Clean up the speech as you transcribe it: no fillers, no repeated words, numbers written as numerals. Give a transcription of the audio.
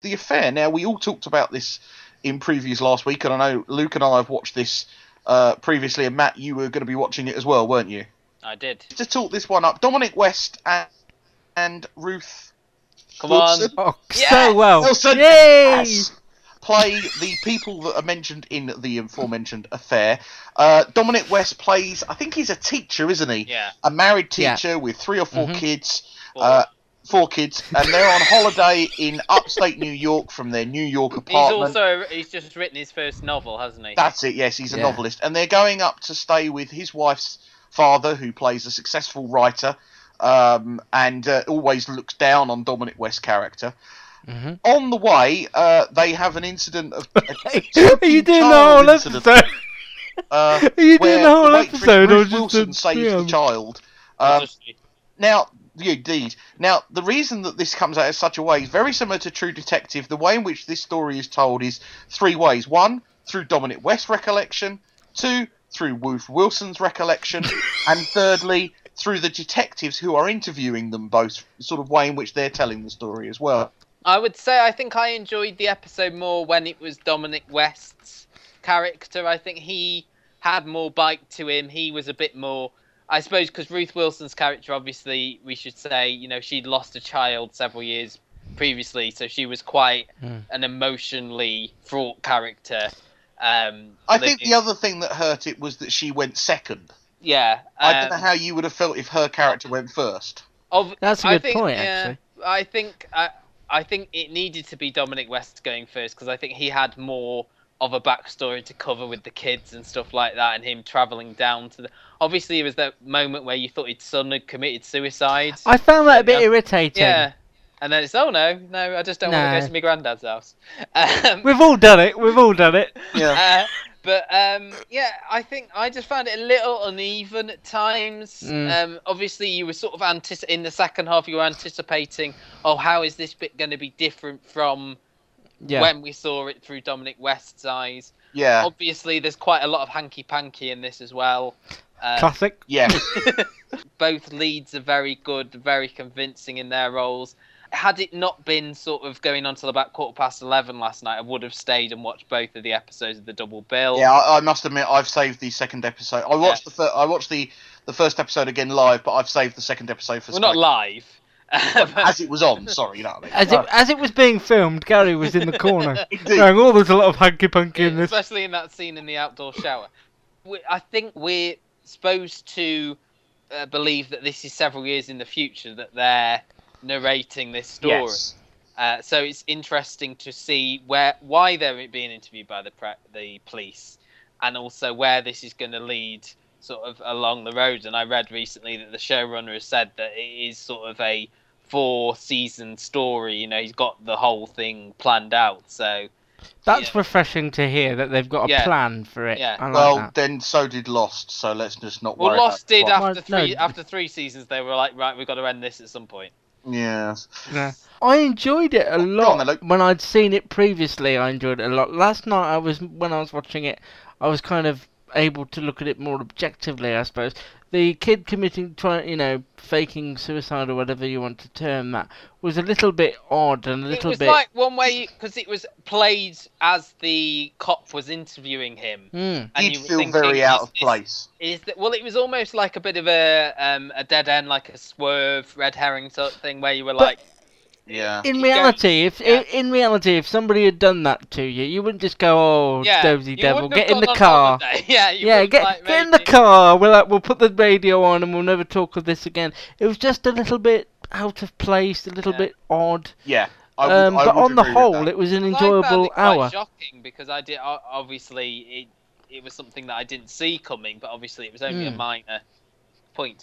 the affair. Now, we all talked about this in previews last week, and I know Luke and I have watched this previously, and Matt, you were going to be watching it as well, weren't you? I did. To talk this one up, Dominic West and Ruth Come Wilson. on. Oh, so well. Wilson, Yay! yes, play the people that are mentioned in the aforementioned affair. Dominic West plays, I think he's a teacher, isn't he? Yeah. A married teacher with 3 or 4 kids. Four. 4 kids, and they're on holiday in upstate New York from their New York apartment. He's just written his first novel, hasn't he? That's it, yes, he's a novelist. And they're going up to stay with his wife's father, who plays a successful writer, and always looks down on Dominic West's character. On the way, they have an incident of... Are you doing the whole episode? Are you doing the whole episode? Ruth Wilson saves the child. Now... Indeed. Now, the reason that this comes out in such a way is very similar to True Detective. The way in which this story is told is 3 ways. 1, through Dominic West's recollection. 2, through Ruth Wilson's recollection. And thirdly, through the detectives who are interviewing them both, the sort of way in which they're telling the story as well. I would say I think I enjoyed the episode more when it was Dominic West's character. I think he had more bite to him. He was a bit more... I suppose because Ruth Wilson's character, obviously, we should say, you know, she'd lost a child several years previously, so she was quite an emotionally fraught character. I think the other thing that hurt it was that she went second. Yeah. I don't know how you would have felt if her character went first. That's a good point, actually. I think it needed to be Dominic West going first, because I think he had more of a backstory to cover with the kids and stuff like that, and him travelling down to the... Obviously, it was that moment where you thought his son had committed suicide. I found that a bit irritating. Yeah. And then it's, oh, no, I just don't want to go to my granddad's house. We've all done it. Yeah. Yeah, I think I just found it a little uneven at times. Obviously, you were sort of in the second half, you were anticipating, oh, how is this bit going to be different from when we saw it through Dominic West's eyes? Yeah. Obviously, there's quite a lot of hanky-panky in this as well. Classic. Yeah. Both leads are very good, very convincing in their roles. Had it not been sort of going on till about 11:15 last night, I would have stayed and watched both of the episodes of the double bill. Yeah, I must admit, I've saved the second episode. I watched the first episode again live, but I've saved the second episode for... Well, not live. As it was on, sorry, you know what I mean. As it was being filmed, Gary was in the corner going, oh, there's a lot of hanky-panky in this. Especially in that scene in the outdoor shower. I think we're supposed to believe that this is several years in the future that they're narrating this story. Yes. So it's interesting to see why they're being interviewed by the police, and also where this is going to lead sort of along the road. And I read recently that the showrunner has said that it is sort of a 4-season story. You know, he's got the whole thing planned out. So that's refreshing to hear that they've got a plan for it. Yeah. Well, then so did Lost. So let's just not worry. Well, Lost did about after 3 seasons. They were like, right, we've got to end this at some point. Yes. Yeah. I enjoyed it a lot when I'd seen it previously. I enjoyed it a lot. Last night, when I was watching it, I was kind of able to look at it more objectively, I suppose. The kid faking suicide or whatever you want to term that was a little bit odd and a little bit... It was like one way, because it was played as the cop was interviewing him. And you'd feel very out of place. It was almost like a bit of a dead end, like a swerve, red herring sort of thing, where you were like... Yeah. In reality, if somebody had done that to you, you wouldn't just go, "Oh, dozy devil, get in the car." Get in the car. We'll put the radio on and we'll never talk of this again. It was just a little bit out of place, a little bit odd. Yeah. But on the whole, it was an enjoyable hour. Quite shocking, because obviously it was something that I didn't see coming, but obviously it was only a minor point.